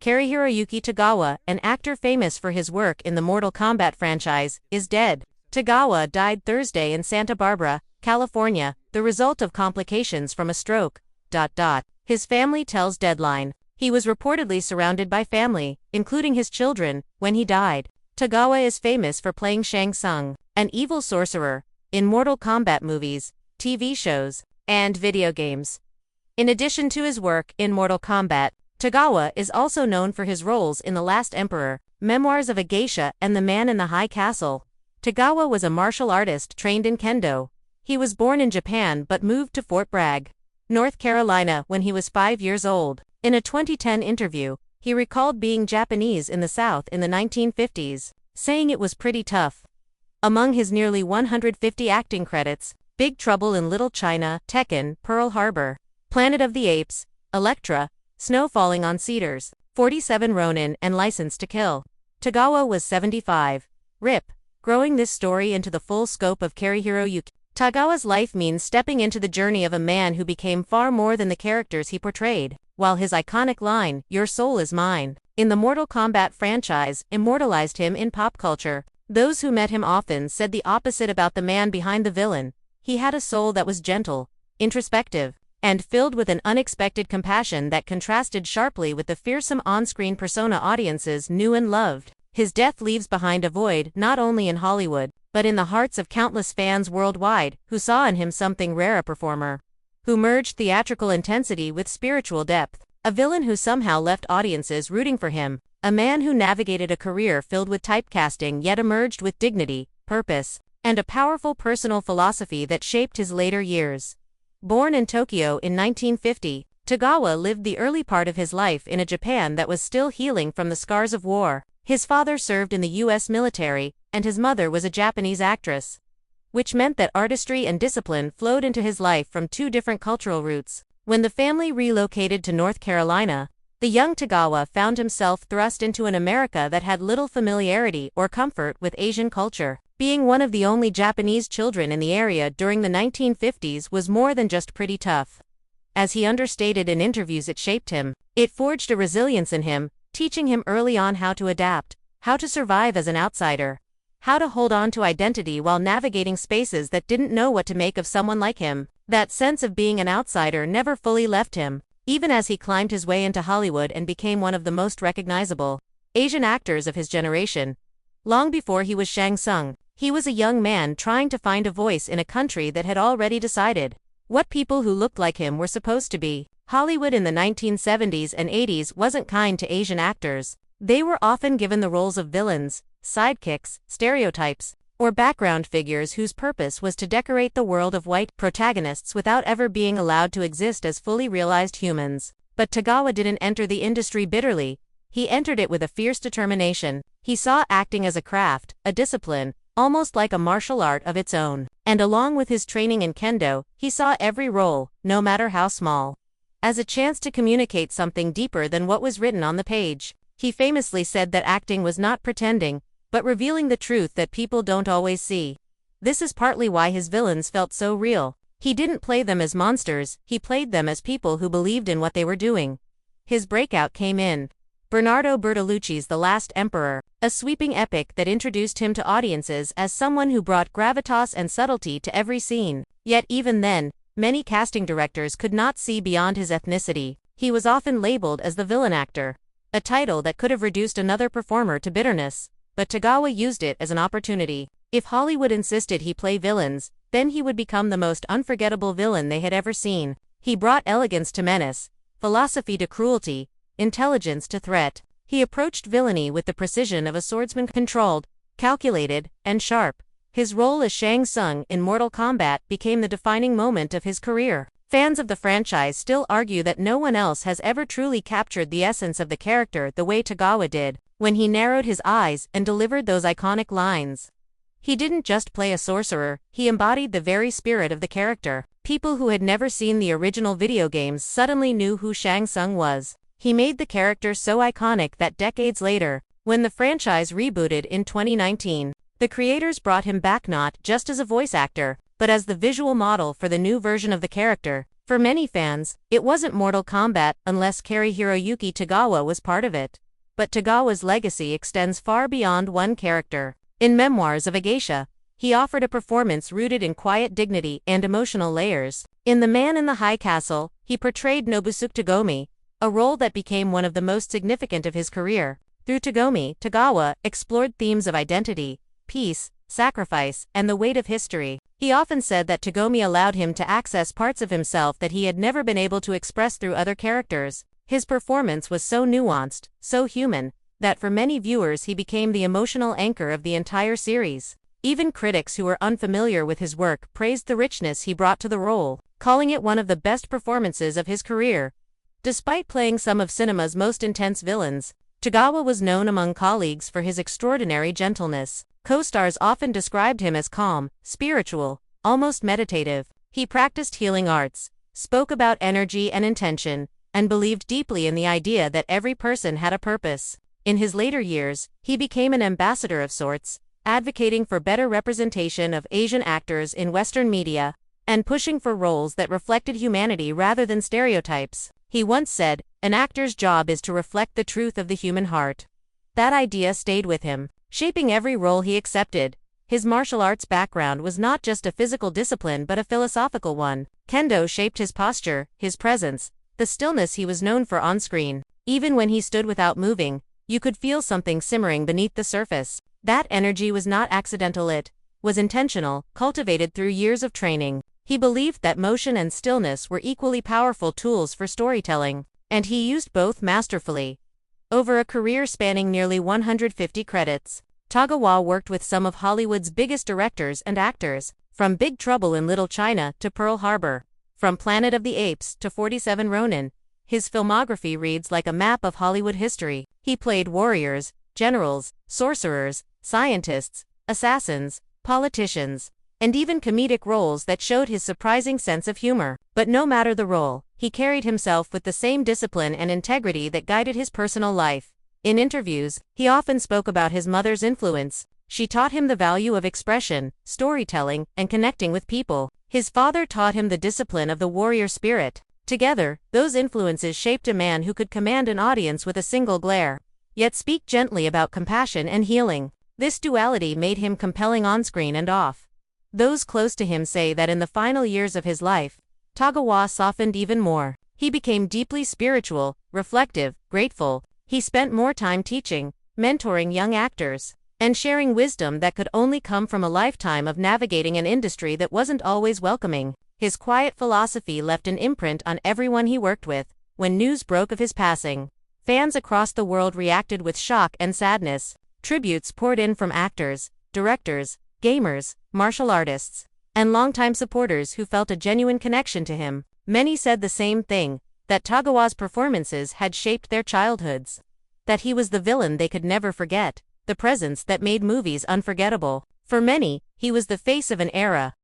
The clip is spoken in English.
Cary-Hiroyuki Tagawa, an actor famous for his work in the Mortal Kombat franchise, is dead. Tagawa died Thursday in Santa Barbara, California, the result of complications from a stroke. His family tells Deadline. He was reportedly surrounded by family, including his children, when he died. Tagawa is famous for playing Shang Tsung, an evil sorcerer, in Mortal Kombat movies, TV shows, and video games. In addition to his work in Mortal Kombat, Tagawa is also known for his roles in The Last Emperor, Memoirs of a Geisha, and The Man in the High Castle. Tagawa was a martial artist trained in Kendo. He was born in Japan but moved to Fort Bragg, North Carolina when he was 5 years old. In a 2010 interview, he recalled being Japanese in the South in the 1950s, saying it was pretty tough. Among his nearly 150 acting credits, Big Trouble in Little China, Tekken, Pearl Harbor, Planet of the Apes, Elektra, Snow Falling on Cedars, 47 Ronin, and License to Kill. Tagawa was 75. RIP. Growing this story into the full scope of Cary-Hiroyuki Tagawa's life means stepping into the journey of a man who became far more than the characters he portrayed, while his iconic line, "Your soul is mine," in the Mortal Kombat franchise, immortalized him in pop culture. Those who met him often said the opposite about the man behind the villain. He had a soul that was gentle, introspective, and filled with an unexpected compassion that contrasted sharply with the fearsome on-screen persona audiences knew and loved. His death leaves behind a void not only in Hollywood, but in the hearts of countless fans worldwide who saw in him something rare, a performer who merged theatrical intensity with spiritual depth, a villain who somehow left audiences rooting for him, a man who navigated a career filled with typecasting yet emerged with dignity, purpose, and a powerful personal philosophy that shaped his later years. Born in Tokyo in 1950, Tagawa lived the early part of his life in a Japan that was still healing from the scars of war. His father served in the U.S. military, and his mother was a Japanese actress, which meant that artistry and discipline flowed into his life from two different cultural roots. When the family relocated to North Carolina, the young Tagawa found himself thrust into an America that had little familiarity or comfort with Asian culture. Being one of the only Japanese children in the area during the 1950s was more than just pretty tough. As he understated in interviews, it shaped him. It forged a resilience in him, teaching him early on how to adapt, how to survive as an outsider, how to hold on to identity while navigating spaces that didn't know what to make of someone like him. That sense of being an outsider never fully left him, even as he climbed his way into Hollywood and became one of the most recognizable Asian actors of his generation. Long before he was Shang Tsung, he was a young man trying to find a voice in a country that had already decided what people who looked like him were supposed to be. Hollywood in the 1970s and 80s wasn't kind to Asian actors. They were often given the roles of villains, sidekicks, stereotypes, or background figures whose purpose was to decorate the world of white protagonists without ever being allowed to exist as fully realized humans. But Tagawa didn't enter the industry bitterly. He entered it with a fierce determination. He saw acting as a craft, a discipline, almost like a martial art of its own. And along with his training in Kendo, he saw every role, no matter how small, as a chance to communicate something deeper than what was written on the page. He famously said that acting was not pretending, but revealing the truth that people don't always see. This is partly why his villains felt so real. He didn't play them as monsters, he played them as people who believed in what they were doing. His breakout came in Bernardo Bertolucci's The Last Emperor, a sweeping epic that introduced him to audiences as someone who brought gravitas and subtlety to every scene. Yet even then, many casting directors could not see beyond his ethnicity. He was often labeled as the villain actor, a title that could have reduced another performer to bitterness. But Tagawa used it as an opportunity. If Hollywood insisted he play villains, then he would become the most unforgettable villain they had ever seen. He brought elegance to menace, philosophy to cruelty, intelligence to threat. He approached villainy with the precision of a swordsman, controlled, calculated, and sharp. His role as Shang Tsung in Mortal Kombat became the defining moment of his career. Fans of the franchise still argue that no one else has ever truly captured the essence of the character the way Tagawa did, when he narrowed his eyes and delivered those iconic lines. He didn't just play a sorcerer, he embodied the very spirit of the character. People who had never seen the original video games suddenly knew who Shang Tsung was. He made the character so iconic that decades later, when the franchise rebooted in 2019, the creators brought him back not just as a voice actor, but as the visual model for the new version of the character. For many fans, it wasn't Mortal Kombat unless Cary-Hiroyuki Tagawa was part of it. But Tagawa's legacy extends far beyond one character. In Memoirs of a Geisha, he offered a performance rooted in quiet dignity and emotional layers. In The Man in the High Castle, he portrayed Nobusuke Tagomi, a role that became one of the most significant of his career. Through Tagomi, Tagawa explored themes of identity, peace, sacrifice, and the weight of history. He often said that Tagomi allowed him to access parts of himself that he had never been able to express through other characters. His performance was so nuanced, so human, that for many viewers he became the emotional anchor of the entire series. Even critics who were unfamiliar with his work praised the richness he brought to the role, calling it one of the best performances of his career. Despite playing some of cinema's most intense villains, Tagawa was known among colleagues for his extraordinary gentleness. Co-stars often described him as calm, spiritual, almost meditative. He practiced healing arts, spoke about energy and intention, and believed deeply in the idea that every person had a purpose. In his later years, he became an ambassador of sorts, advocating for better representation of Asian actors in Western media, and pushing for roles that reflected humanity rather than stereotypes. He once said, "An actor's job is to reflect the truth of the human heart." That idea stayed with him, shaping every role he accepted. His martial arts background was not just a physical discipline but a philosophical one. Kendo shaped his posture, his presence, the stillness he was known for on-screen. Even when he stood without moving, you could feel something simmering beneath the surface. That energy was not accidental, it was intentional, cultivated through years of training. He believed that motion and stillness were equally powerful tools for storytelling, and he used both masterfully. Over a career spanning nearly 150 credits, Tagawa worked with some of Hollywood's biggest directors and actors, from Big Trouble in Little China to Pearl Harbor, from Planet of the Apes to 47 Ronin. His filmography reads like a map of Hollywood history. He played warriors, generals, sorcerers, scientists, assassins, politicians, and even comedic roles that showed his surprising sense of humor. But no matter the role, he carried himself with the same discipline and integrity that guided his personal life. In interviews, he often spoke about his mother's influence. She taught him the value of expression, storytelling, and connecting with people. His father taught him the discipline of the warrior spirit. Together, those influences shaped a man who could command an audience with a single glare, yet speak gently about compassion and healing. This duality made him compelling on-screen and off. Those close to him say that in the final years of his life, Tagawa softened even more. He became deeply spiritual, reflective, grateful. He spent more time teaching, mentoring young actors, and sharing wisdom that could only come from a lifetime of navigating an industry that wasn't always welcoming. His quiet philosophy left an imprint on everyone he worked with. When news broke of his passing, fans across the world reacted with shock and sadness. Tributes poured in from actors, directors, gamers, martial artists, and longtime supporters who felt a genuine connection to him. Many said the same thing, that Tagawa's performances had shaped their childhoods, that he was the villain they could never forget, the presence that made movies unforgettable. For many, he was the face of an era,